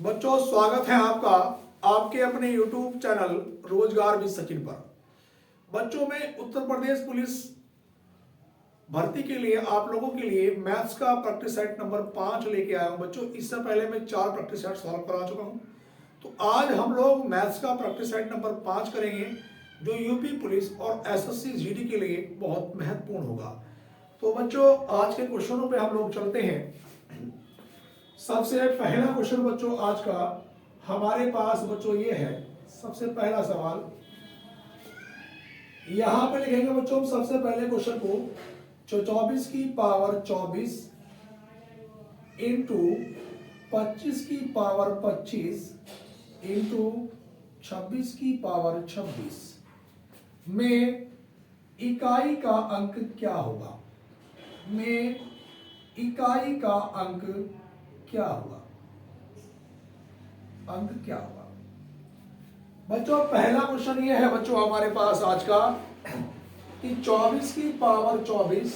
बच्चों स्वागत है आपका आपके अपने YouTube चैनल रोजगार विद सचिन पर। बच्चों में उत्तर प्रदेश पुलिस भर्ती के लिए आप लोगों के लिए मैथ्स का प्रैक्टिस सेट नंबर 5 लेके आया हूं। बच्चों इससे पहले मैं 4 प्रैक्टिस सेट सॉल्व करा चुका हूं, तो आज हम लोग मैथ्स का प्रैक्टिस सेट नंबर 5 करेंगे जो यूपी पुलिस और एसएससी जीडी के लिए बहुत महत्वपूर्ण होगा। तो बच्चों आज के क्वेश्चनों पे हम लोग चलते हैं। सबसे पहला क्वेश्चन बच्चों आज का हमारे पास बच्चों ये है। सबसे पहला सवाल यहां पे लिखेंगे बच्चों हम सबसे पहले क्वेश्चन को 24 की पावर 24 इंटू 25 की पावर 25 इंटू 26 की पावर 26 में इकाई का अंक क्या होगा। में इकाई का अंक क्या होगा, अंक क्या होगा। बच्चों पहला क्वेश्चन ये है बच्चों हमारे पास आज का कि 24 की पावर 24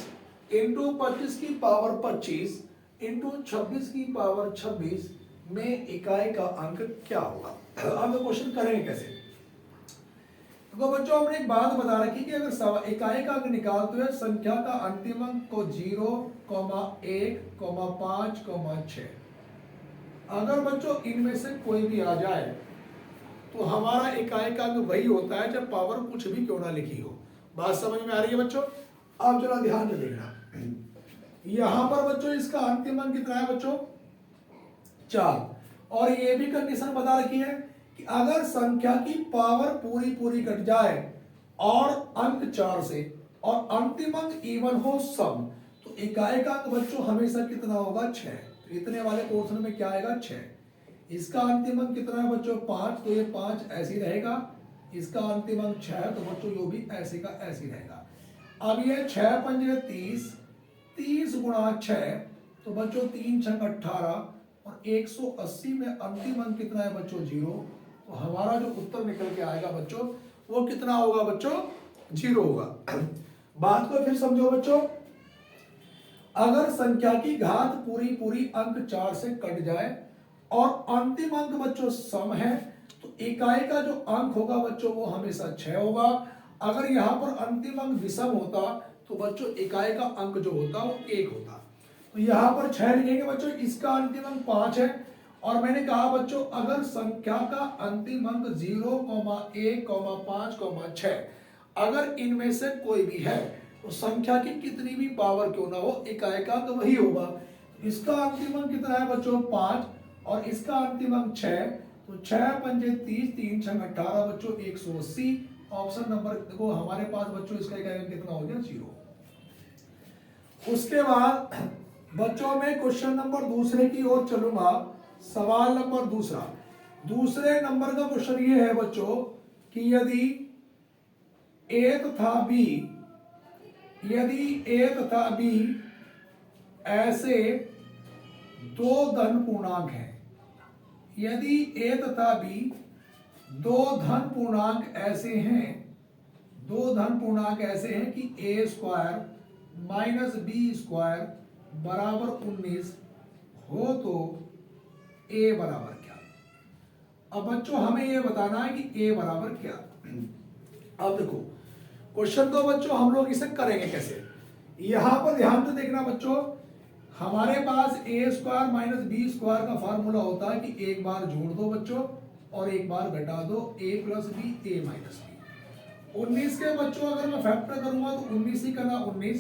इंटू 25 की पावर 25 इंटू 26 की पावर 26 में इकाई का अंक क्या होगा। अब क्वेश्चन करेंगे कैसे। तो बच्चों हमने एक बात बता रखी कि अगर इकाई का अंक निकालते हुए संख्या का अंतिम अंक को 0, 1, 5, 6 अगर बच्चों इनमें से कोई भी आ जाए तो हमारा इकाई का अंक वही होता है जब पावर कुछ भी क्यों ना लिखी हो। बात समझ में आ रही है बच्चों। अब जरा ध्यान से देखना, यहां पर बच्चों इसका अंतिम अंक कितना है बच्चों 4, और ये भी कंडीशन बता रखी है कि अगर संख्या की पावर पूरी कट जाए और अंक 4 से और अंतिम अंक इवन हो सम, तो इकाई का अंक बच्चों हमेशा कितना होगा 6। इतने वाले पोर्शन में क्या आएगा 6। इसका अंतिम अंक कितना है बच्चों 5, तो ये 5 ऐसे ही रहेगा। इसका अंतिम अंक 6 तो बच्चों यो भी ऐसे का ऐसे ही रहेगा। अब ये 6 पंजे 30, 30 गुणा 6 तो बच्चों 3 छंग 18 और 180 में अंतिम अंक कितना है बच्चों 0। तो हमारा जो उत्तर निकल के आएगा बच्चों वो कितना होगा बच्चों 0 होगा। बात को फिर समझो बच्चों, अगर संख्या की घात पूरी अंक 4 से कट जाए और अंतिम अंक बच्चों सम है तो इकाई का जो अंक होगा बच्चों वो हमेशा 6 होगा। अगर यहां पर अंतिम अंक विषम होता तो बच्चों इकाई का अंक जो होता वो 1 होता। तो यहां पर 6 लिखेंगे बच्चों, इसका अंतिम अंक 5 है। और मैंने कहा बच्चों अगर संख्या का अंतिम अंक 0, 1, 5, 6 अगर इनमें से कोई भी है तो संख्या की कितनी भी पावर क्यों ना हो इकाई का अंक वही होगा। इसका अंतिम अंक कितना है बच्चों 5 और इसका अंतिम अंक 6, तो 6 पंजे 30, 3 छंग 18 बच्चों 180। ऑप्शन नंबर देखो हमारे पास बच्चों इसका इकाई अंक कितना हो गया 0। उसके बाद बच्चों में क्वेश्चन नंबर दूसरे की ओर चलूंगा। सवाल नंबर दूसरे नंबर का क्वेश्चन ये है बच्चों कि यदि ए तथा बी ऐसे दो धन पूर्णांक हैं, यदि ए तथा बी दो धन पूर्णांक ऐसे हैं कि ए स्क्वायर माइनस बी स्क्वायर बराबर 19 हो तो ए बराबर क्या। अब बच्चों हमें यह बताना है कि ए बराबर क्या। अब देखो क्वेश्चन तो बच्चों हम लोग इसे करेंगे कैसे। यहां पर ध्यान से देखना बच्चों, हमारे पास ए स्क्वायर माइनस बी स्क्वायर का फार्मूला होता है कि एक बार जोड़ दो बच्चों और एक बार घटा दो, ए प्लस बी ए माइनस बी। 19 के बच्चों अगर मैं फैक्टर करूंगा तो 19 ही करना 19,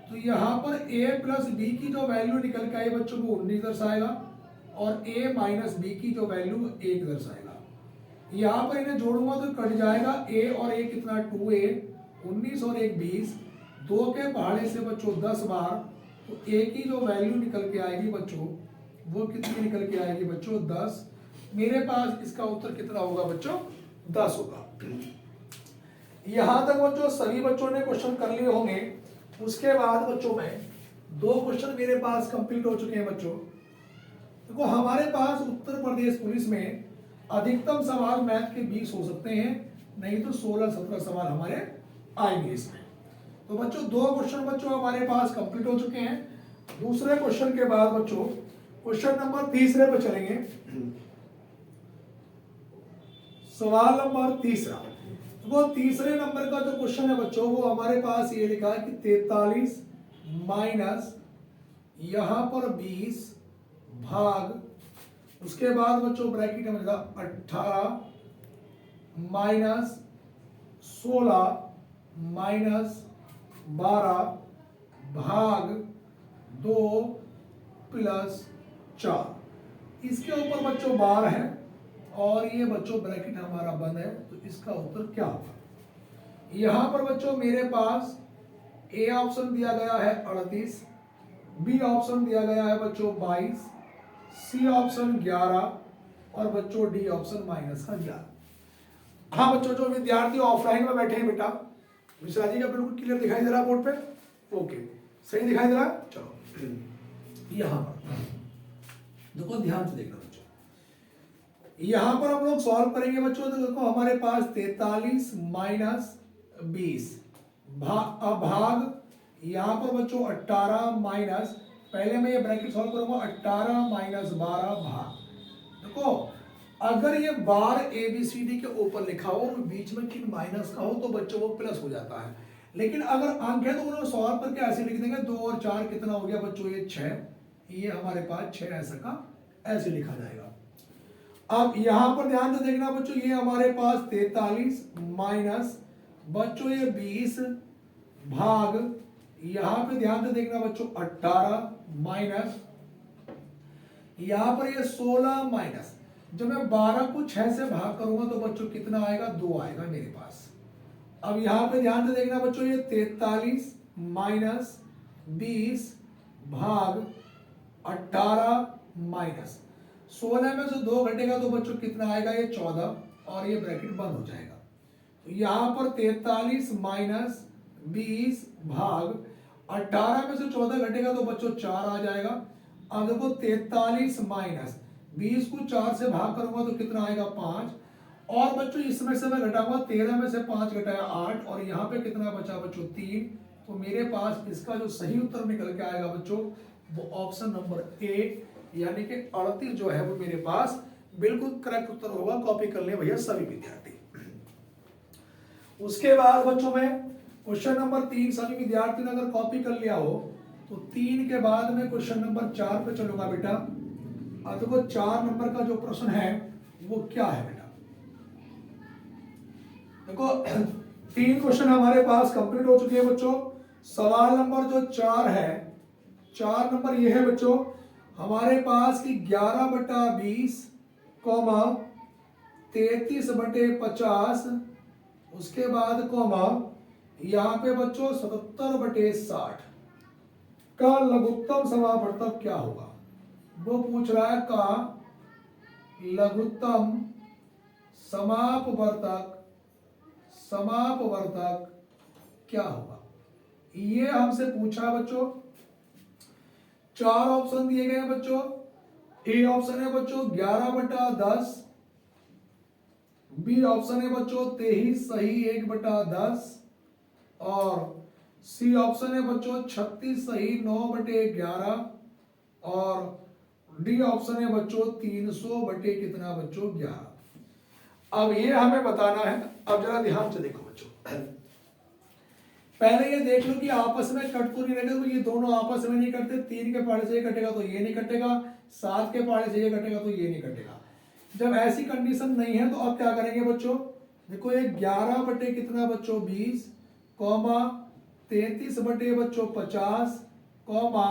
तो यहां पर a प्लस बी की जो वैल्यू निकल के आई बच्चों को 19 दर्शाएगा और a माइनस बी की जो वैल्यू 1 दर्शाएगा। यहां पर इन्हें जोड़ूंगा तो कट जाएगा a और a कितना 2a, 19 और 1 20, 2 के पहाड़े से बच्चों 10 बार, तो a की जो वैल्यू निकल के आएगी बच्चों वो कितनी निकल के आएगी बच्चों 10। मेरे पास इसका उत्तर कितना होगा बच्चों 10 होगा। यहां तक बच्चों सभी बच्चों ने क्वेश्चन कर लिए होंगे। उसके बाद बच्चों में 2 क्वेश्चन मेरे पास कंप्लीट हो चुके हैं बच्चों। देखो हमारे पास उत्तर प्रदेश पुलिस में अधिकतम सवाल मैथ के 20 हो सकते हैं, नहीं तो 16-17 सवाल हमारे आएंगे इसमें। तो बच्चों 2 क्वेश्चन बच्चों हमारे पास कंप्लीट हो चुके हैं। दूसरे क्वेश्चन के बाद बच्चों क्वेश्चन नंबर तीसरे पे चलेंगे। सवाल नंबर तीसरा, वो तीसरे नंबर का जो क्वेश्चन है बच्चों, वो हमारे पास ये लिखा है कि 43 माइनस यहां पर 20 भाग, उसके बाद बच्चों ब्रैकेट में मिला 18 माइनस 16 माइनस 12 भाग 2 प्लस 4। इसके ऊपर बच्चों बार है और ये बच्चों ब्रैकेट हमारा बंद है, तो इसका उत्तर क्या होगा? यहां पर बच्चों मेरे पास ए ऑप्शन दिया गया है 38, बी ऑप्शन दिया गया है बच्चों 22, सी ऑप्शन 11 और बच्चों डी ऑप्शन माइनस का 11। हाँ बच्चों, जो विद्यार्थी ऑफलाइन में बैठे हैं बेटा, मिश्रा जी का बिल्कुल क्लियर दिखाई दे रहा है बोर्ड पे? ओके, सही दिखाई दे रहा है। चलो यहां पर देखो, ध्यान से देखना बच्चों, यहां पर हम लोग सॉल्व करेंगे बच्चों। तो देखो हमारे पास 43 माइनस 20 भाग यहां पर बच्चों 18 माइनस, पहले मैं ये ब्रैकेट सॉल्व करूंगा, 18 माइनस 12 भाग। देखो अगर ये बार ए बी सी डी के ऊपर लिखा हो और बीच में चिन्ह माइनस का हो तो बच्चों वो प्लस हो जाता है, लेकिन अगर अंक है तो उन्होंने सॉल्व करके ऐसे लिख देंगे 2 और 4 कितना हो गया बच्चों? ये 6, ये हमारे पास 6 ऐसा का ऐसे लिखा जाएगा। अब यहां पर ध्यान से देखना बच्चों, ये हमारे पास 43 माइनस बच्चों ये 20 भाग, यहां पे ध्यान से देखना बच्चों 18 माइनस यहां पर ये 16 माइनस, जब मैं 12 को 6 से भाग करूंगा तो बच्चों कितना आएगा? 2 आएगा मेरे पास। अब यहां पे ध्यान से देखना बच्चों, ये 43 माइनस 20 भाग 18 माइनस 16 में से 2 घटेगा तो बच्चों कितना आएगा? ये 14 और ये ब्रैकेट बंद हो जाएगा। तो यहां पर 43 माइनस 20 भाग 18 में से 14 घटेगा तो बच्चों 4 आ जाएगा। अब देखो 43 माइनस 20 को 4 से भाग करूंगा तो कितना आएगा? 5, और बच्चों इसमें से मैं घटाऊंगा, 13 में से 5 घटाया 8 और यहाँ पे कितना बचा बच्चों? 3। तो मेरे पास इसका जो सही उत्तर निकल के आएगा बच्चों वो ऑप्शन नंबर ए, यानी कि 38 जो है वो मेरे पास बिल्कुल करेक्ट उत्तर होगा। कॉपी कर ले भैया सभी विद्यार्थी। उसके बाद बच्चों में क्वेश्चन नंबर 3 सभी विद्यार्थी ने अगर कॉपी कर लिया हो तो 3 के बाद में क्वेश्चन नंबर 4 पे चलूंगा बेटा। अब देखो 4 नंबर का जो प्रश्न है वो क्या है बेटा? देखो 3 क्वेश्चन हमारे पास कंप्लीट हो चुके हैं बच्चों। सवाल नंबर जो 4 है, 4 नंबर ये है बच्चों हमारे पास कि 11/20 कॉमा 33/50, उसके बाद कॉमा यहां पे बच्चों 77/60 का लघुत्तम समापवर्तक क्या होगा? वो पूछ रहा है का लघुत्तम समापवर्तक क्या होगा? ये हमसे पूछा बच्चों। 4 ऑप्शन दिए गए हैं बच्चों। ए ऑप्शन है बच्चों 11/10, बी ऑप्शन है बच्चों 23 सही 1/10 और सी ऑप्शन है बच्चों 36 सही 9/11 और डी ऑप्शन है बच्चों 300/कितना बच्चों? 11। अब ये हमें बताना है। अब जरा ध्यान से देखो बच्चों, पहले ये देख लो कि आपस में कट तो नहीं रहे, तो ये दोनों आपस में नहीं कटते। 3 के पहाड़े से ये कटेगा तो ये नहीं कटेगा, 7 के पहाड़े से ये कटेगा तो ये नहीं कटेगा। जब ऐसी कंडीशन नहीं है तो अब क्या करेंगे बच्चों? देखो ये 11/कितना बच्चों? 20 कॉमा 33/बच्चों 50 कॉमा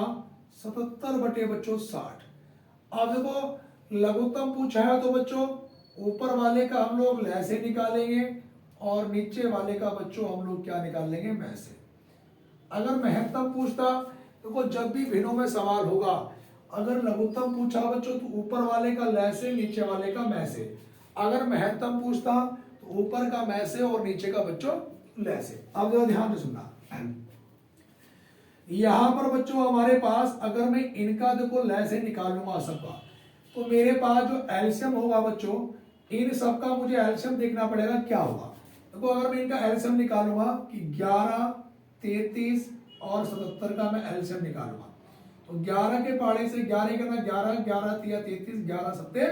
77/बच्चों 60। अब देखो लघुत्तम पूछा है तो बच्चों ऊपर वाले का हम लोग लैसे निकालेंगे और नीचे वाले का बच्चों हम लोग क्या निकाल लेंगे? मैं से। अगर महत्तम पूछता, देखो जब भी भिन्नों में सवाल होगा, अगर लघुत्तम पूछा बच्चों तो ऊपर वाले का लैसे नीचे वाले का मैं से। अगर महत्तम पूछता तो ऊपर का मैं से और नीचे का बच्चों लैसे। अब जरा ध्यान से सुनना, यहां पर बच्चों हमारे पास अगर मैं इनका देखो लैसे निकालूंगा सबका, तो मेरे पास जो एलसीएम होगा बच्चों इन सबका मुझे एलसीएम देखना पड़ेगा क्या होगा। देखो अगर मैं इनका एलसीएम निकालूंगा कि 11, 33 और 77 का मैं एलसीएम निकालूंगा तो 11 के पहाड़े से 11 करना 11, 11 तिया 33, 11 सत्ते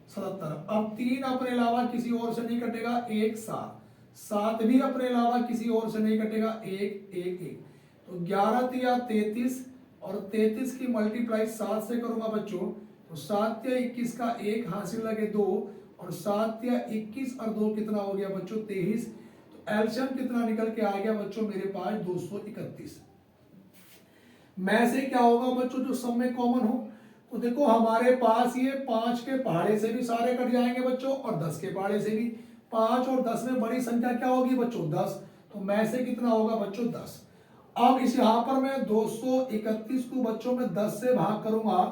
77। अब 3 अपने अलावा किसी और से नहीं कटेगा, 1 7, 7 भी अपने अलावा किसी और से नहीं कटेगा, 1 1 1। तो 11 तिया 33 और 33 की मल्टीप्लाई 7 से करूंगा बच्चों, तो 7 तिया 21 का 1 हासिल लगे 2, और 7 तिया 21 और 2 कितना हो गया बच्चों 23। तो एलसीएम कितना निकल के आ गया बच्चों मेरे पास 231। में से क्या होगा बच्चों जो सब में कॉमन हो, तो देखो हमारे पास ये 5 के पहाड़े से भी सारे कट जाएंगे बच्चों, और 10 के पहाड़े से भी। 5 और 10 में बड़ी संख्या क्या होगी बच्चों 10, तो में से कितना होगा बच्चों 10। अब इस यहां पर मैं 231 को बच्चों में 10 से भाग करूंगा,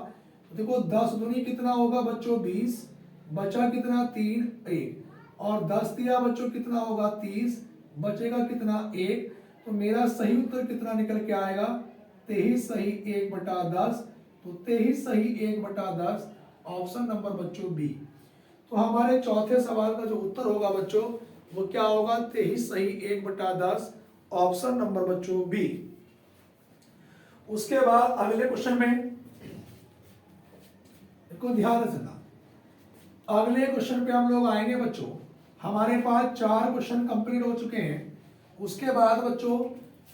तो देखो 10 दूनी कितना होगा बच्चों 20, बचा कितना 3 1, और 10 दिया बच्चों कितना होगा 30, बचेगा कितना 1। तो मेरा सही उत्तर कितना निकल के आएगा 23 सही 1/10। तो 23 सही 1/10, ऑप्शन नंबर बच्चों बी। तो हमारे चौथे सवाल का जो उत्तर होगा बच्चों वो क्या होगा 23 सही 1/10, ऑप्शन नंबर बच्चों बी। उसके बाद अगले क्वेश्चन में देखो ध्यान से ना, अगले क्वेश्चन पे हम लोग आएंगे बच्चों। हमारे पास 4 क्वेश्चन कंप्लीट हो चुके हैं। उसके बाद बच्चों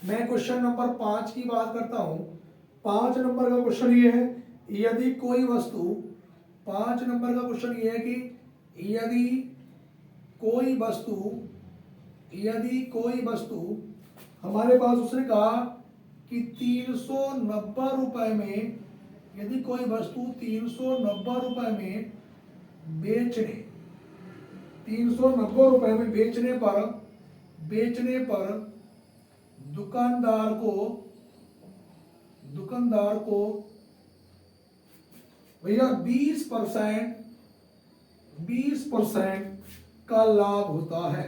मैं क्वेश्चन नंबर 5 की बात करता हूं। 5 नंबर का क्वेश्चन ये है, यदि कोई वस्तु, 5 नंबर का क्वेश्चन ये है कि यदि कोई वस्तु हमारे पास उसने कहा कि 390 रुपए में, यदि कोई वस्तु 390 रुपए में बेचने, 390 रुपए में बेचने पर दुकानदार को भैया 20% का लाभ होता है,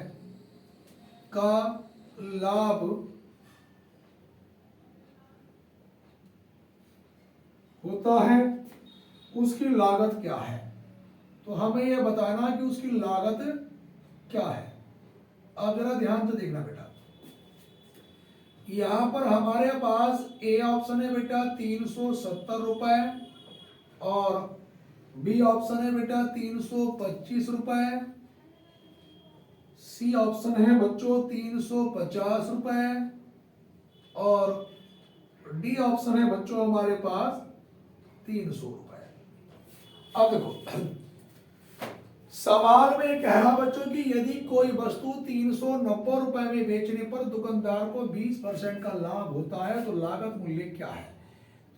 उसकी लागत क्या है। तो हमें यह बताना कि उसकी लागत क्या है। अब जरा ध्यान से देखना बेटा, यहां पर हमारे पास ए ऑप्शन है बेटा 370 रुपए, और बी ऑप्शन है बेटा 325 रुपए, सी ऑप्शन है बच्चों 350 रुपए, और डी ऑप्शन है बच्चों हमारे पास 300 रुपए। अब देखो सवाल में कह रहा बच्चों कि यदि कोई वस्तु 390 रुपए में बेचने पर दुकानदार को 20% का लाभ होता है तो लागत मूल्य क्या है।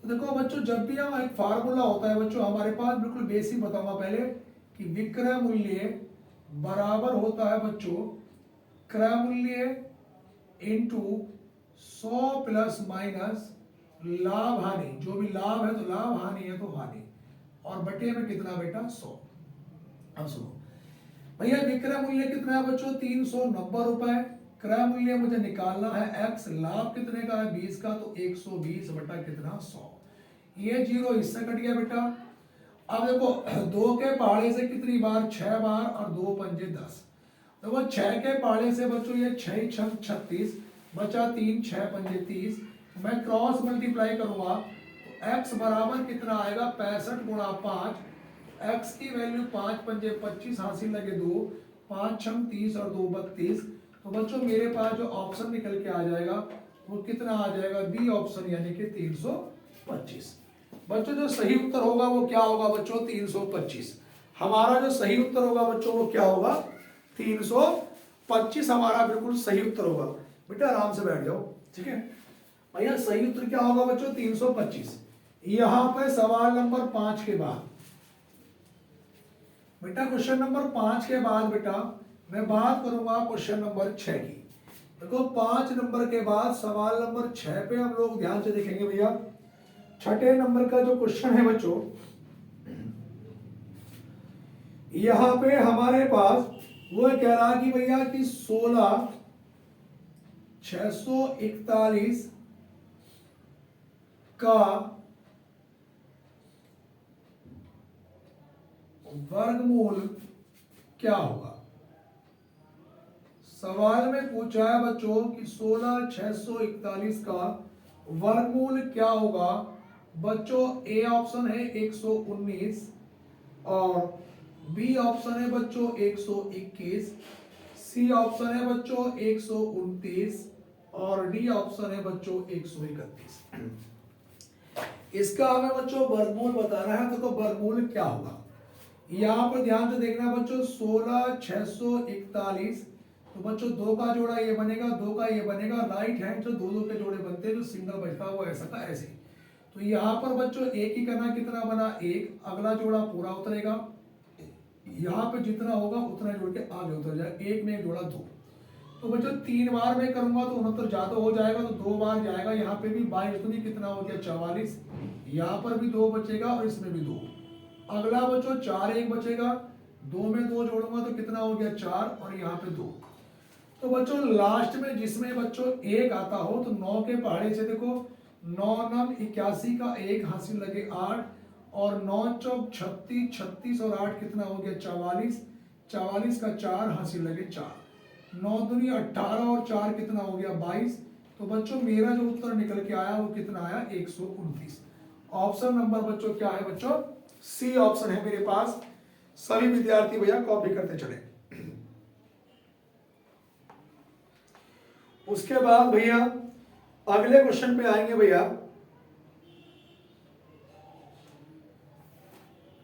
तो देखो बच्चों जब भी हम एक फार्मूला होता है बच्चों हमारे पास, बिल्कुल बेसिक बताऊंगा पहले, कि विक्रय मूल्य बराबर होता है बच्चों क्रय मूल्य इंटू 100 प्लस माइनस लाभ हानि, जो भी लाभ है तो लाभ, हानि है तो हानि, और बटे में कितना बेटा 100। अब सुनो भैया विक्रय मूल्य कितना है बच्चों 390 रुपए, क्रय मूल्य मुझे निकालना है x, लाभ कितने का है 20 का, तो 120 बटा कितना 100, ये 0 इससे कट गया बेटा। अब देखो 2 के पहाड़े से कितनी बार 6 बार, और 2 पंजे 10, देखो 6 के पहाड़े से बच्चों ये 6 6 36, बचा 3 6 पंजे 30, मैं क्रॉस मल्टीप्लाई करूंगा तो x बराबर कितना आएगा 65 गुणा 5, x की वैल्यू 5 पंजे 25 हासिल लगे 2, 5 6 30 और 2 32। तो बच्चों मेरे पास जो ऑप्शन निकल के आ जाएगा वो कितना आ जाएगा बी ऑप्शन, यानी कि 325। बच्चों जो सही उत्तर होगा वो क्या होगा बच्चों 325। हमारा जो सही उत्तर होगा बच्चों वो क्या होगा 325, हमारा बिल्कुल सही उत्तर होगा। बेटा आराम से बैठ जाओ, ठीक है भैया। सही उत्तर क्या होगा बच्चों 325। यहां पर सवाल नंबर 5 के बाद बेटा, क्वेश्चन नंबर 5 के बाद बेटा मैं बात करूंगा क्वेश्चन नंबर 6 की। देखो 5 नंबर के बाद सवाल नंबर 6 पे हम लोग ध्यान से देखेंगे भैया। छठे नंबर का जो क्वेश्चन है बच्चों, यहां पे हमारे पास वो कह रहा कि भैया कि 16,641 का वर्गमूल क्या होगा। सवाल में पूछा है बच्चों कि 16,641 का वर्गमूल क्या होगा, बच्चों ए ऑप्शन है 119 और बी ऑप्शन है बच्चों 121, सी ऑप्शन है बच्चों 129 और डी ऑप्शन है बच्चों 131। इसका हमें बच्चों वर्गमूल बताना है, तो वर्गमूल क्या होगा यहाँ पर ध्यान से देखना बच्चों। 16,641, तो बच्चों दो का जोड़ा ये बनेगा, दो का ये बनेगा, राइट हैंड से दो दो के जोड़े बनते हैं, जो सिंगल बचता है वो ऐसा का ऐसे। तो यहाँ पर बच्चों एक ही करना, कितना बना एक, अगला जोड़ा पूरा उतरेगा, यहाँ पे जितना होगा उतना जोड़ के आगे उतर जाए, एक में एक जोड़ा दो। तो बच्चों 3 बार में करूंगा तो 69 ज्यादा हो जाएगा, तो 2 बार जाएगा, यहाँ पे भी 22 दूनी कितना हो गया 44, यहाँ पर भी 2 बचेगा और इसमें भी 2। अगला बच्चों 4 एक बचेगा, 2 में 2 जोड़ूंगा तो कितना हो गया 4 और यहाँ पे 2। तो बच्चों लास्ट में जिसमें बच्चों एक आता हो, तो 9 के पहाड़े से देखो 9 9 81 का एक हासिल लगे 8 और 9 चौक 36, 36 और 8 कितना हो गया 44, 44 का 4 हासिल लगे 4, 9 दूनी 18 और 4 कितना हो गया 22। तो बच्चों मेरा जो उत्तर निकल के आया वो कितना आया 129। ऑप्शन नंबर बच्चों क्या है बच्चों, सी ऑप्शन है मेरे पास। सभी विद्यार्थी भैया कॉपी करते चले। उसके बाद भैया अगले क्वेश्चन पे आएंगे भैया।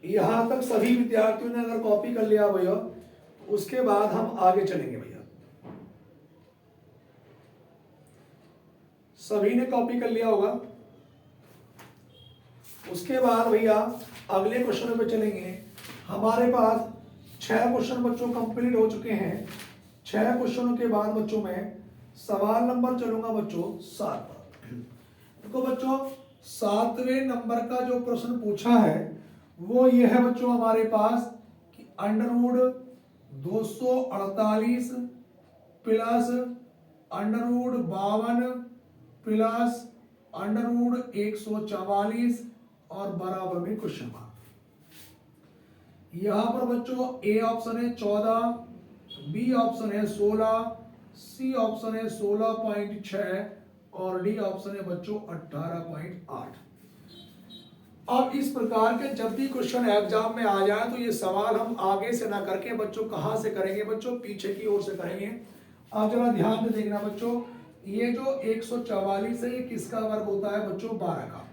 यहां तक सभी विद्यार्थियों ने अगर कॉपी कर लिया भैया, तो उसके बाद हम आगे चलेंगे भैया। सभी ने कॉपी कर लिया होगा। उसके बाद भैया अगले क्वेश्चन पे चलेंगे। हमारे पास 6 क्वेश्चन बच्चों कंप्लीट हो चुके हैं। 6 क्वेश्चनों के बाद बच्चों में सवाल नंबर चलूंगा बच्चों 7 पर। देखो बच्चों 7वें नंबर का जो प्रश्न पूछा है वो ये है बच्चों हमारे पास कि under root 248 plus under root 52 plus under root 144 और बराबर में क्वेश्चन मार्क। यहां पर बच्चों ए ऑप्शन है 14, बी ऑप्शन है 16, सी ऑप्शन है 16.6 और डी ऑप्शन है बच्चों 18.8। अब इस प्रकार के जब भी क्वेश्चन एग्जाम में आ जाए तो ये सवाल हम आगे से ना करके बच्चों कहां से करेंगे बच्चों, पीछे की ओर से करेंगे। अब जरा ध्यान से देखना बच्चों, ये जो 144 है ये किसका वर्ग होता है बच्चों 12 का।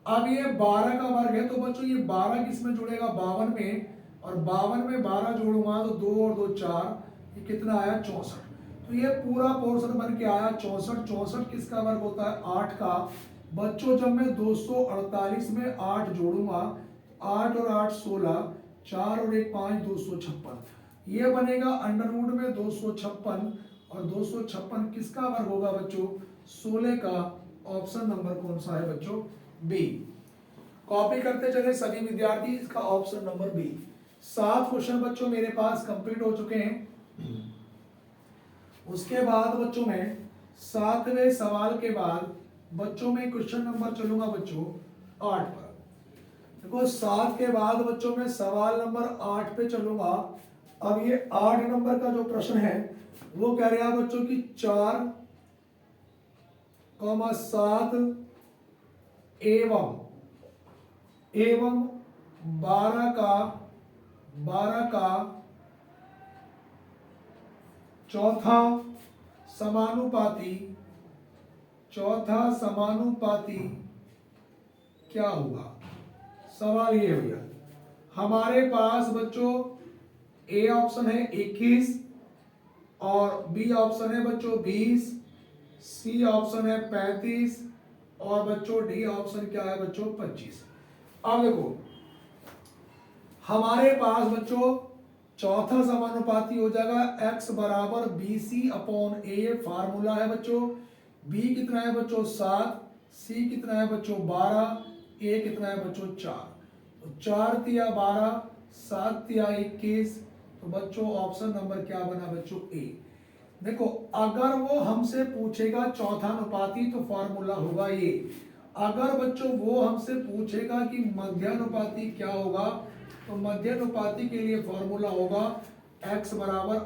अब ये 12 का वर्ग है तो बच्चों ये 12 किस में जुड़ेगा 52 में, और 52 में 12 जोड़ूंगा तो 2 और 2 4, ये कितना आया 64। तो ये पूरा पोर्शन बन के आया 64। 64 किसका वर्ग होता है 8 का। बच्चों जब मैं 248 में 8 जोड़ूंगा, 8 और 8 16, 4 और 1 5, 256। ये बनेगा अंडरवुड में 256 और 256 किसका वर्ग होगा बच्चों 16 का। ऑप्शन नंबर कौन सा है बच्चों बी। कॉपी करते चले सभी विद्यार्थी, इसका ऑप्शन नंबर बी। 7 क्वेश्चन बच्चों मेरे पास कंप्लीट हो चुके हैं। उसके बाद बच्चों में 7वें सवाल के बाद बच्चों में क्वेश्चन नंबर चलूंगा बच्चों 8 पर। देखो 7 के बाद बच्चों में सवाल नंबर 8 पे चलूंगा। अब ये 8 नंबर का जो प्रश्न है वो कह रहा है बच्चों की 4, 7 एवं 12 का चौथा समानुपाती क्या हुआ। सवाल ये भैया हमारे पास बच्चों ए ऑप्शन है 21 और बी ऑप्शन है बच्चों 20, सी ऑप्शन है 35 और बच्चों डी ऑप्शन क्या है बच्चों 25। अब देखो हमारे पास बच्चों चौथा समानुपाती हो जाएगा x बराबर BC/A। फार्मूला है बच्चों। b कितना है बच्चों 7, c कितना है बच्चों 12, a कितना है बच्चों 4। तो 4 तिया 12, 7 तिया 21। तो बच्चों ऑप्शन नंबर क्या बना बच्चों ए। देखो अगर वो हमसे पूछेगा चौथा अनुपाती तो फॉर्मूला होगा ये। अगर बच्चों वो हमसे पूछेगा कि मध्यानुपाती क्या होगा तो मध्यानुपाती के लिए फॉर्मूला होगा x बराबर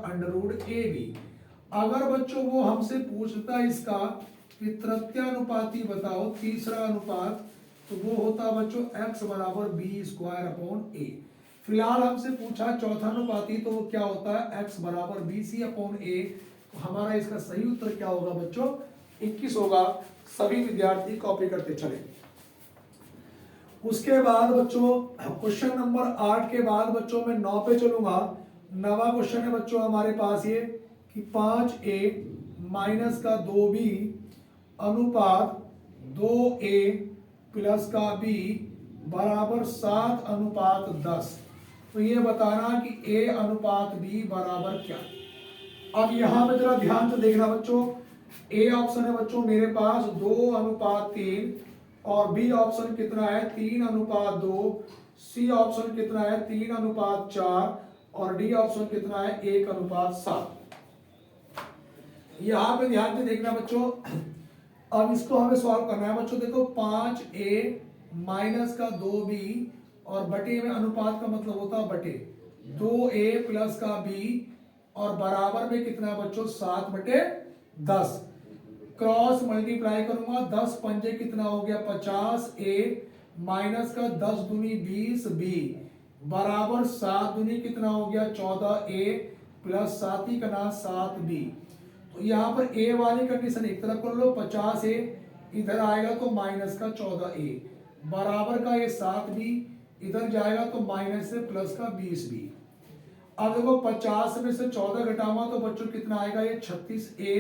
√AB। अगर बच्चों वो हमसे पूछता इसका कि तृतीयानुपाती बताओ, तीसरा अनुपात, तो वो होता है बच्चों x बराबर बी स्क्वायर अपॉन ए। फिलहाल हमसे पूछा चौथा अनुपाती, तो वो क्या होता है x बराबर बी सी अपॉन ए। तो हमारा इसका सही उत्तर क्या होगा बच्चों, 21 होगा। सभी विद्यार्थी कॉपी करते चले। उसके बाद बच्चों क्वेश्चन नंबर 8 के बाद बच्चों मैं 9 पे चलूंगा। 9वां क्वेश्चन है बच्चों हमारे पास ये कि 5a माइनस का 2b अनुपात 2a प्लस का b बराबर 7 अनुपात 10। तो ये बताना कि a अनुपात b बराबर क्या। अब यहां पे जरा ध्यान से देखना बच्चों, a ऑप्शन है बच्चों मेरे पास 2 अनुपात 3 और बी ऑप्शन कितना है 3 अनुपात 2, सी ऑप्शन कितना है 3 अनुपात 4 और डी ऑप्शन कितना है 1 अनुपात 7। यहां पे ध्यान से देखना बच्चों, अब इसको हमें सॉल्व करना है बच्चों। देखो 5a माइनस का 2b और बटे में अनुपात का मतलब होता है बटे 2a प्लस का b और बराबर में कितना है बच्चों 7 बटे 10। क्रॉस मल्टीप्लाई करूंगा 10 पंजे कितना हो गया 50a माइनस का 10 दूनी 20b बराबर 7 दूनी कितना हो गया 14a प्लस 7 ही करना 7b। तो यहाँ पर a वाली कंडीशन एक तरफ कर लो, 50a इधर आएगा तो माइनस का 14a बराबर का ये 7b इधर जाएगा तो माइनस से प्लस का 20b। अब देखो 50 में से 14 घटाऊंगा तो बच्चों कितना आएगा ये 36a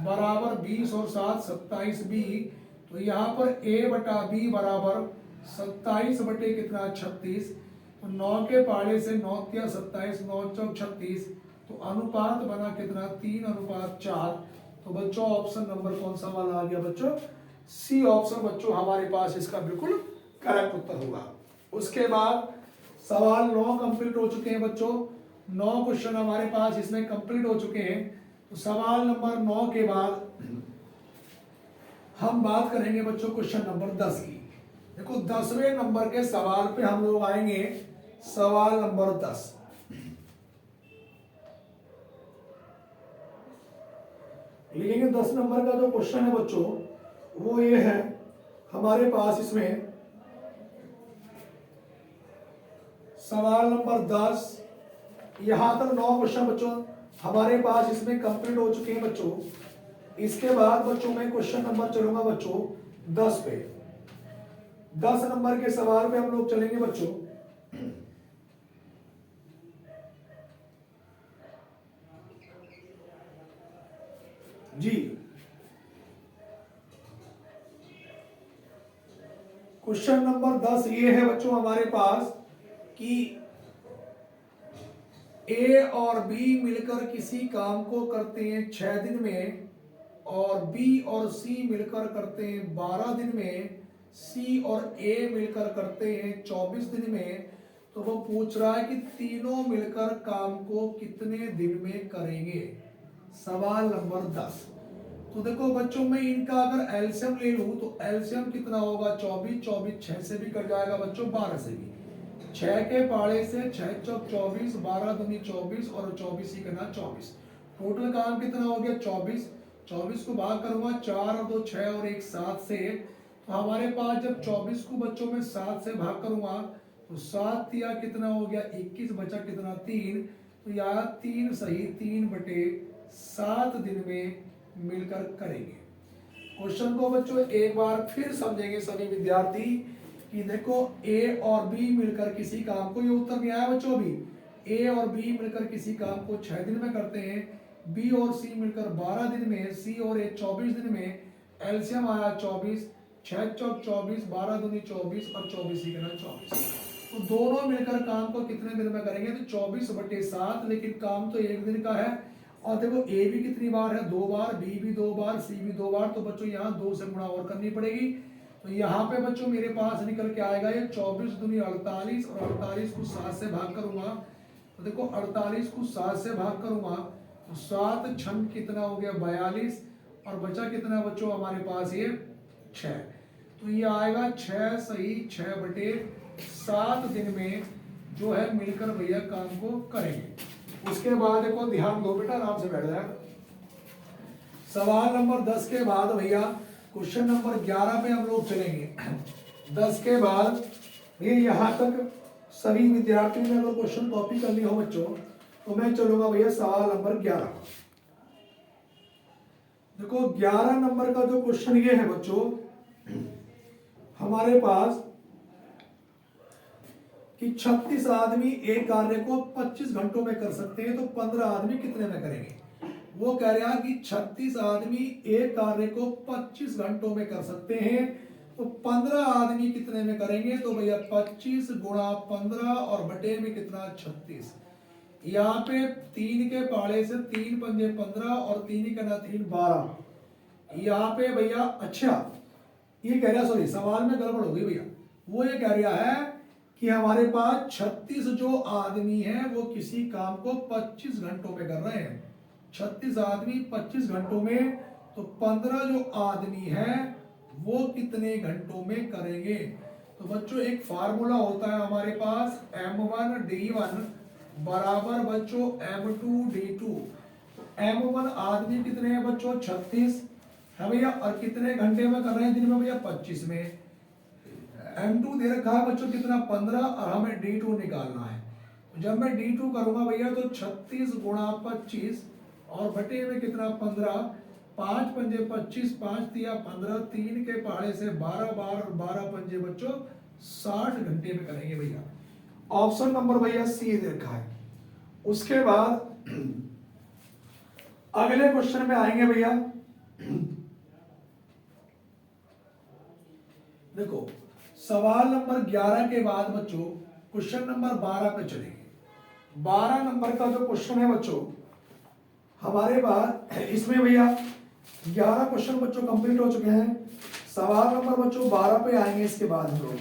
बराबर 20 और 7 27b। तो यहाँ पर a बटा b बराबर 27 बटे कितना 36। तो 9 के पाड़े से 9 क्या 27 9 चौक 36। तो अनुपात बना कितना 3 अनुपात 4। तो बच्चों ऑप्शन नंबर कौन सा वाला आ गया बच्चों, सी ऑप्शन बच्चों हमारे पास इसका बिल्कुल करेक्ट उत्तर होगा। उसके बाद सवाल 9 कंप्लीट हो चुके हैं बच्चों। 9 क्वेश्चन हमारे पास इसमें कंप्लीट हो चुके हैं। तो सवाल नंबर 9 के बाद हम बात करेंगे बच्चों क्वेश्चन नंबर 10 की। देखो 10वें नंबर के सवाल पे हम लोग आएंगे, सवाल नंबर 10। लेकिन 10 नंबर का जो क्वेश्चन है बच्चों वो ये है हमारे पास इसमें सवाल नंबर 10। यहां तक 9 क्वेश्चन बच्चों हमारे पास इसमें कंप्लीट हो चुके हैं बच्चों। इसके बाद बच्चों मैं क्वेश्चन नंबर चलूंगा बच्चों 10 पे। 10 नंबर के सवाल पे हम लोग चलेंगे बच्चों। जी क्वेश्चन नंबर 10 ये है बच्चों हमारे पास कि ए और बी मिलकर किसी काम को करते हैं 6 दिन में और बी और सी मिलकर करते हैं 12 दिन में, सी और ए मिलकर करते हैं 24 दिन में। तो वो पूछ रहा है कि तीनों मिलकर काम को कितने दिन में करेंगे। सवाल नंबर 10। तो देखो बच्चों मैं इनका अगर एलसीएम ले लूं तो एलसीएम कितना होगा 24, 24 6 से भी कट जाएगा बच्चों 12 से भी, 6 के पाड़े से 6 चौक 24 12 दूनी 24 और 24 ही करना 24। टोटल काम कितना हो गया 24। 24 को भाग करूंगा 4 और 2 6 और 1 7 से। तो हमारे पास जब 24 को बच्चों में 7 से भाग करूंगा तो 7 या कितना हो गया 21 बचा कितना 3। तो यहाँ 3 सही 3 बटे 7 दिन में मिलकर करेंगे। क्वेश्चन को बच्चों एक बार फिर समझेंगे सभी विद्यार्थी कि देखो ए और बी मिलकर किसी काम को, ये उत्तर नहीं आया बच्चों अभी, ए और बी मिलकर किसी काम को 6 दिन में करते हैं, बी और सी मिलकर 12 दिन में, सी और ए 24 दिन में। एलसीएम आया 24, 6 चौक 24 12 दूनी 24 और 24 ही करना 24। तो दोनों मिलकर काम को कितने दिन में करेंगे तो 24 बटे 7। लेकिन काम तो एक दिन का है और देखो ए भी कितनी बार है 2 बार, बी भी 2 बार, सी भी 2 बार। तो बच्चों यहाँ 2 से गुणा और करनी पड़ेगी। तो यहाँ पे बच्चों मेरे पास निकल के आएगा ये 24 दूनी 48 और 48 को 7 से भाग करूंगा तो देखो 48 को 7 से भाग करूंगा तो 7 छम कितना हो गया 42 और बचा कितना बच्चों हमारे पास ये 6। तो ये आएगा 6 सही 6 बटे 7 दिन में जो है मिलकर भैया काम को करेंगे। उसके बाद देखो ध्यान दो बेटा, आराम से बैठ जाए। सवाल नंबर 10 के बाद भैया क्वेश्चन नंबर 11 पे हम लोग चलेंगे। 10 के बाद ये यहाँ तक सभी विद्यार्थियों ने अगर क्वेश्चन कॉपी कर लिया हो बच्चों, तो मैं चलूंगा भैया सवाल नंबर 11। देखो 11 नंबर का जो क्वेश्चन ये है बच्चों हमारे पास कि 36 आदमी एक कार्य को 25 घंटों में कर सकते हैं, तो 15 आदमी कितने में करेंगे। वो कह रहा है कि 36 आदमी एक कार्य को 25 घंटों में कर सकते हैं, तो 15 आदमी कितने में करेंगे। तो भैया 25 गुणा 15 और बटे में कितना 36। यहाँ पे 3 के पाड़े से 3 पंजे 15 और 3 का ना 3 12। यहाँ पे भैया अच्छा ये कह रहा सॉरी सवाल में गड़बड़ हो गई भैया। वो ये कह रहा है कि हमारे पास 36 जो आदमी हैं वो किसी काम को 25 घंटों में कर रहे हैं। 36 आदमी 25 घंटों में, तो 15 जो आदमी हैं वो कितने घंटों में करेंगे। तो बच्चों एक फार्मूला होता है हमारे पास M1 D1 बराबर बच्चों M2 D2। M1 आदमी कितने हैं बच्चों 36 है भैया, और कितने घंटे में कर रहे हैं दिन में भैया 25 में। M2 दे रखा है बच्चों कितना 15 और हमें D2 निकालना है। जब मैं D2 करूंगा भैया तो 36 गुणा 25 और बटे में कितना 15, 5 पंजे 25, 5 दिया 15, 3 के पहाड़े से 12 बार 12 पंजे बच्चों 60 घंटे में करेंगे भैया। ऑप्शन नंबर भैया सी दे रखा है। उसके बाद अगले क्वेश्चन में आएंगे भैया। देखो सवाल नंबर 11 के बाद बच्चों क्वेश्चन नंबर 12 पे चलेंगे। 12 नंबर का जो क्वेश्चन है बच्चों हमारे पास इसमें भैया 11 क्वेश्चन बच्चों कंप्लीट हो चुके हैं। सवाल नंबर बच्चों 12 पे आएंगे इसके बाद हम लोग।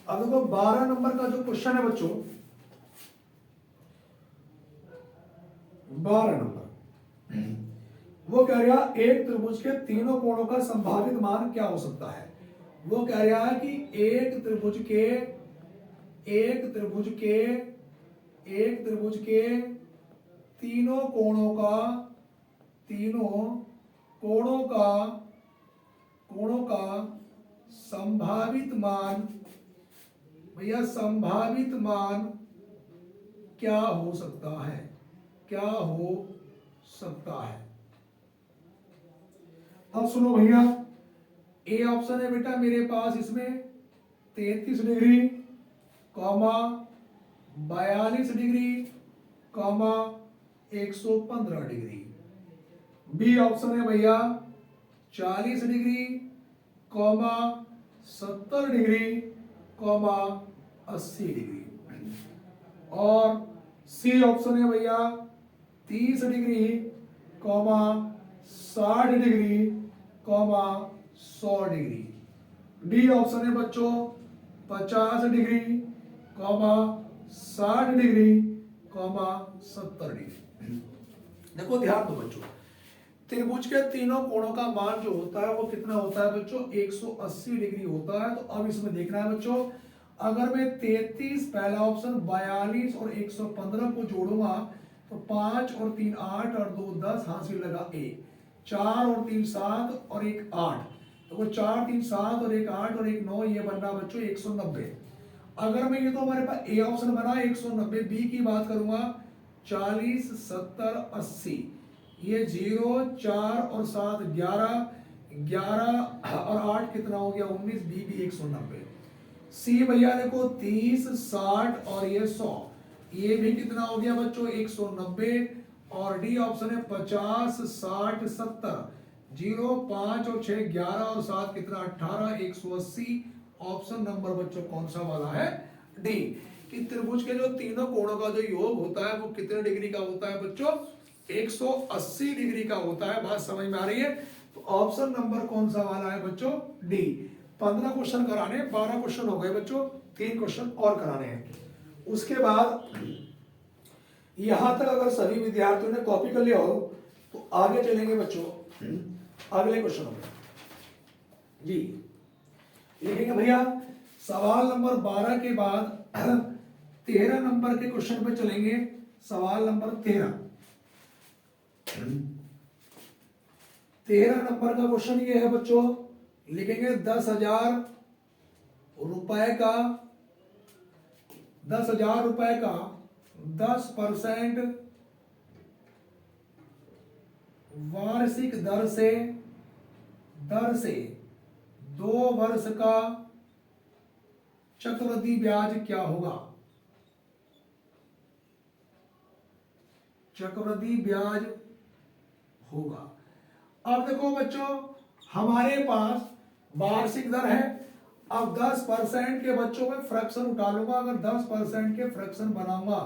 अब देखो 12 नंबर का जो क्वेश्चन है बच्चों 12 नंबर वो कह रहा है एक त्रिभुज के तीनों कोणों का संभावित मान क्या हो सकता है। वो कह रहा है कि एक त्रिभुज के तीनों कोणों का संभावित मान भैया संभावित मान क्या हो सकता है, क्या हो सकता है। अब सुनो भैया ए ऑप्शन है बेटा मेरे पास इसमें 33 degree comma 42 degree comma 115 degree. B option है भैया 40 degree comma 70 degree comma 80 degree. और सी ऑप्शन है भैया 30 degree comma 60 degree comma 100 degree. D option है बच्चों 50 degree comma 60 degree comma 70 degree. देखो ध्यान दो बच्चों त्रिभुज के तीनों कोणों का मान जो होता है वो कितना होता है बच्चों 180 डिग्री होता है। तो अब इसमें देखना है बच्चों अगर मैं 33 पहला ऑप्शन 42 और 115 को जोड़ूंगा तो 5 और 3 8 और 2 10 हासिल लगा 1, 4 और 3 7 और 1 8, तो वो 4 3 7 और 1 8 और 1 9 ये बनना बच्चों 190। अगर मैं ये तो हमारे पास ए ऑप्शन बना 190, बी की बात करूंगा 40 70 80, ये 0 4 और 7 11, 11 और 8 कितना हो गया 19, बी भी 190। सी भैया देखो 30 60 और ये 100, ये भी कितना हो गया बच्चों 190। और डी ऑप्शन है 50 60 70, 0 5 और 6 11 और 7 कितना 18 180। ऑप्शन नंबर बच्चों कौन सा वाला है डी, कि त्रिभुज के जो तीनों कोणों का जो योग होता है वो कितने डिग्री का होता है बच्चों 180 डिग्री का होता है। बात समझ में आ रही है। तो ऑप्शन नंबर कौन सा वाला है बच्चों डी। 15 क्वेश्चन कराने, 12 क्वेश्चन हो गए बच्चों, 3 क्वेश्चन और कराने हैं। उसके बाद यहां तक अगर सभी विद्यार्थियों ने कॉपी कर लिया हो तो आगे चलेंगे बच्चों अगले क्वेश्चन में जी। लिखेंगे भैया सवाल नंबर 12 के बाद 13 नंबर के क्वेश्चन पे चलेंगे। सवाल नंबर 13 नंबर का क्वेश्चन ये है बच्चों, लिखेंगे 10,000 रुपए का 10,000 रुपए का 10% वार्षिक दर से 2 वर्ष का चक्रवृद्धि ब्याज क्या होगा? चक्रवृद्धि ब्याज होगा। अब देखो बच्चों, हमारे पास वार्षिक दर है। अब 10% के बच्चों में फ्रैक्शन उठा लूंगा। अगर 10% के फ्रैक्शन बनाऊंगा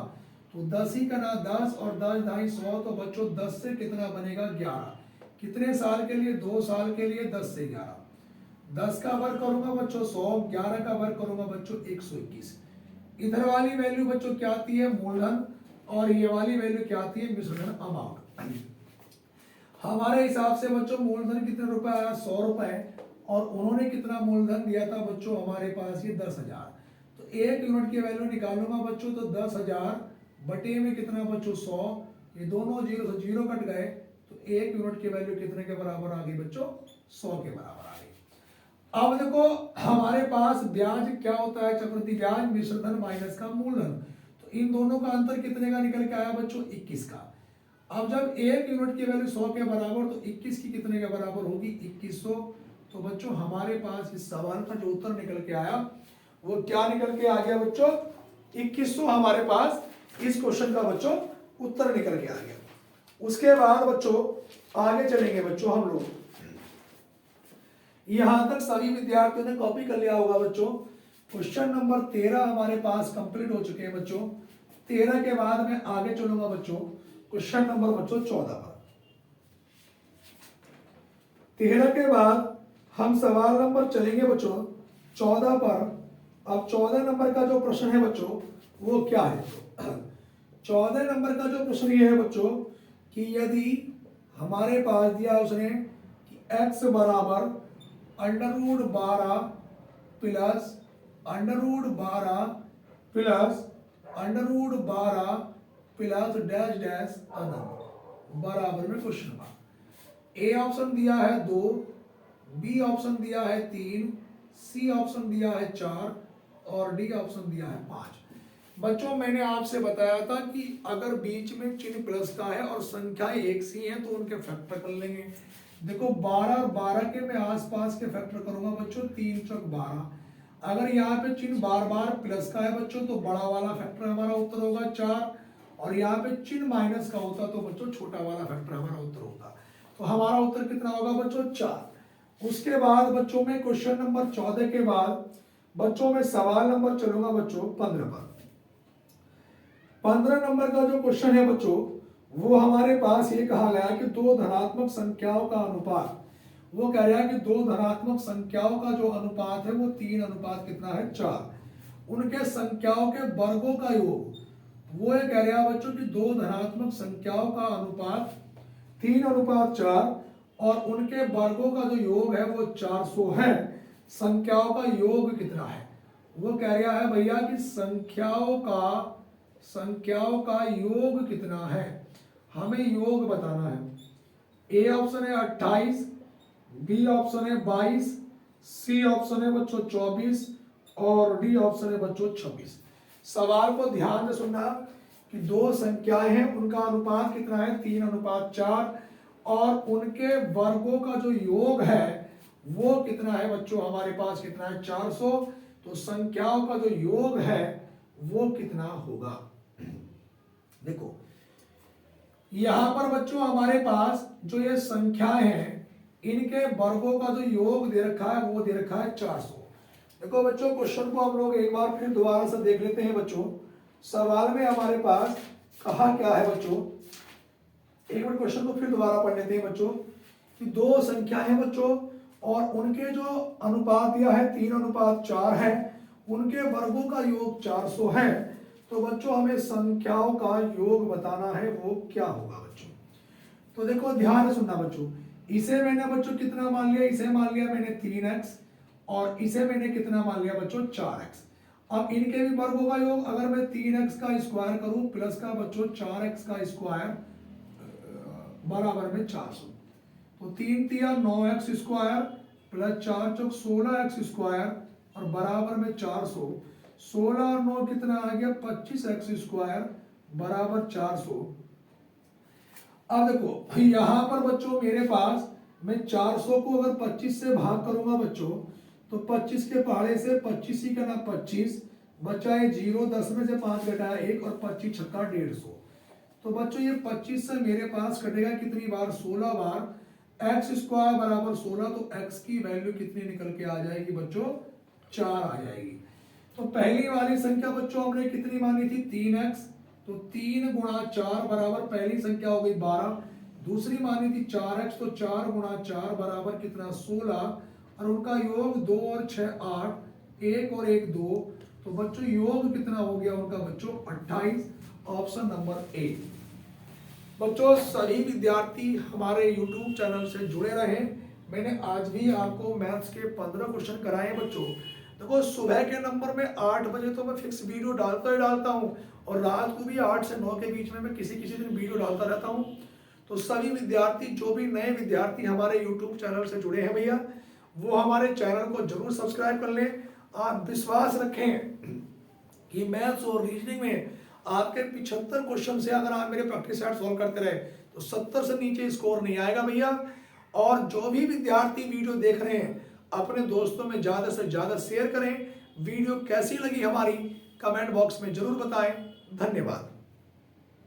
तो 10 ही का ना 10 और 10 ढाई 100, तो बच्चों 10 से कितना बनेगा? 11। कितने साल के लिए? 2 साल के लिए 10 से 11। 10 का वर्ग करूंगा बच्चों 100, 11 का वर्ग करूंगा बच्चों 121। इधर वाली वैल्यू बच्चों क्या आती है? मूलधन। और ये वाली वैल्यू क्या आती है? मिश्रधन अमाउंट। हमारे हिसाब से बच्चों मूलधन कितने रुपए आया? 100 रुपए। और उन्होंने कितना मूलधन दिया था बच्चों हमारे पास? ये 10,000। तो 1 यूनिट की वैल्यू निकालूंगा बच्चों, तो 10,000 बटे में कितना बच्चों? 100। ये दोनों जीरो से जीरो कट गए, तो 1 यूनिट की वैल्यू कितने के बराबर आ गई बच्चों? 100 के बराबर आ गई। अब देखो हमारे पास ब्याज क्या होता है? चक्रवृद्धि ब्याज मिश्रधन माइनस का मूलधन। तो इन दोनों का अंतर कितने का निकल के आया बच्चों? 21 का। अब जब 1 यूनिट की वैल्यू 100 के बराबर, तो 21 की कितने के बराबर होगी? 2100। तो बच्चों हमारे पास इस सवाल का जो उत्तर निकल के आया वो क्या निकल के आ गया बच्चों? 2100 हमारे पास इस क्वेश्चन का बच्चों उत्तर निकल के आ गया। उसके बाद बच्चों आगे चलेंगे बच्चों हम लोग। यहां तक सभी विद्यार्थियों ने कॉपी कर लिया होगा बच्चों। क्वेश्चन नंबर 13 हमारे पास कंप्लीट हो चुके हैं बच्चों। 13 के बाद मैं आगे चलूंगा बच्चों क्वेश्चन नंबर बच्चों 14 पर। 13 के बाद हम सवाल नंबर चलेंगे बच्चों 14 पर। अब 14 नंबर का जो प्रश्न है बच्चों वो क्या है? 14 नंबर का जो प्रश्न ये है बच्चों कि यदि हमारे पास दिया उसने कि x बराबर √12 plus √12 plus √12 plus dash dash अनंत बराबर में क्वेश्चन मार्क। ए ऑप्शन दिया है 2, बी ऑप्शन दिया है 3, सी ऑप्शन दिया है 4 और डी ऑप्शन दिया है 5। बच्चों मैंने आपसे बताया था कि अगर बीच में चिन्ह प्लस का है और संख्याएं एक सी हैं तो उनके फैक्टर कर लेंगे। देखो 12 और 12 के मैं आसपास के फैक्टर करूंगा बच्चों, 3 चौक 12। अगर यहाँ पे चिन्ह बार बार प्लस का है बच्चों तो बड़ा वाला फैक्टर हमारा उत्तर होगा 4, और यहाँ पे चिन्ह माइनस का होता तो बच्चों छोटा वाला फैक्टर हमारा उत्तर होता। तो हमारा उत्तर कितना होगा बच्चों? 4। उसके बाद बच्चों में क्वेश्चन नंबर 14 के बाद बच्चों में सवाल नंबर चलूंगा बच्चों 15 पर। 15 नंबर का जो क्वेश्चन है बच्चों वो हमारे पास ये कहा गया कि दो धनात्मक संख्याओं का अनुपात, वो कह रहा है कि दो धनात्मक संख्याओं का जो अनुपात है वो 3 अनुपात कितना है? 4। उनके संख्याओं के वर्गों का योग, वो ये कह रहा है बच्चों कि दो धनात्मक संख्याओं का अनुपात 3 अनुपात 4 और उनके वर्गों का जो योग है वो 400 है। संख्याओं का योग कितना है? वो कह रहा है भैया कि संख्याओं का योग कितना है, हमें योग बताना है। ए ऑप्शन है 28, बी ऑप्शन है 22, सी ऑप्शन है बच्चों 24 और डी ऑप्शन है बच्चों 26। सवाल को ध्यान से सुनना कि दो संख्याएं हैं उनका अनुपात कितना है? 3 अनुपात 4 और उनके वर्गों का जो योग है वो कितना है बच्चों? हमारे पास कितना है? 400। तो संख्याओं का जो योग है वो कितना होगा? देखो यहां पर बच्चों हमारे पास जो ये संख्याएं हैं इनके वर्गों का जो योग दे रखा है वो दे रखा है 400। देखो बच्चों क्वेश्चन को हम लोग एक बार फिर दोबारा से देख लेते हैं बच्चों। सवाल में हमारे पास कहा क्या है बच्चों, एक मिनट क्वेश्चन को फिर दोबारा पढ़ लेते हैं बच्चों कि दो संख्या है बच्चों और उनके जो अनुपात दिया है 3 अनुपात 4 है, उनके वर्गों का योग 400 है। तो बच्चों हमें संख्याओं का योग बताना है वो क्या होगा बच्चों। तो देखो ध्यान से सुनना बच्चों, इसे मैंने बच्चों कितना मान लिया? इसे मान लिया मैंने 3x और इसे मैंने कितना मान लिया बच्चों? 4x। अब इनके भी वर्गों का योग अगर मैं 3x का स्क्वायर करूं प्लस का बच्चों 4x का स्क्वायर बराबर में 400, तो 3 तिया 9x स्क्वायर प्लस 4 चौक 16x स्क्वायर और बराबर में 400। 16 और 9 कितना आ गया 25x² बराबर 400। अब देखो यहां पर बच्चों मेरे पास मैं 400 को अगर 25 से भाग करूंगा बच्चों, तो 25 के पहाड़े से 25 ही का ना 25 बचा है 0, 10 में से 5 घटाया 1 और 25 छक्का 150। तो बच्चों ये 25 से मेरे पास कटेगा कितनी बार 16 बार, x² बराबर 16, तो x की वैल्यू कितनी निकल के आ जाएगी बच्चों 4 आ जाएगी। तो पहली वाली संख्या बच्चों हमने कितनी मानी थी 3x, तो 3 गुणा 4 बराबर पहली संख्या हो गई 12। दूसरी मानी थी 4x, तो 4 गुणा 4 बराबर कितना 16, और उनका योग 2 और 6 8, 1 और 1 2, तो बच्चों योग कितना हो गया उनका बच्चों 28, ऑप्शन नंबर ए। बच्चों सभी विद्यार्थी हमारे YouTube चैनल से जुड़े रहें। मैंने आज भी आपको मैथ्स के 15 क्वेश्चन कराए हैं बच्चों। देखो सुबह के नंबर में 8 बजे तो मैं फिक्स वीडियो डालता ही डालता हूँ, और रात को भी 8 से 9 के बीच में मैं किसी किसी दिन वीडियो डालता रहता हूँ। तो सभी विद्यार्थी, जो भी नए विद्यार्थी हमारे YouTube चैनल से जुड़े हैं भैया, वो हमारे चैनल को जरूर सब्सक्राइब कर लें। आप विश्वास रखें कि मैथ्स और रीजनिंग में आपके 75 क्वेश्चन से अगर आप मेरे प्रैक्टिस सेट सॉल्व करते रहे तो 70 से नीचे स्कोर नहीं आएगा भैया। और जो भी विद्यार्थी वीडियो देख रहे हैं अपने दोस्तों में ज़्यादा से ज़्यादा शेयर करें। वीडियो कैसी लगी हमारी कमेंट बॉक्स में जरूर बताएं। धन्यवाद।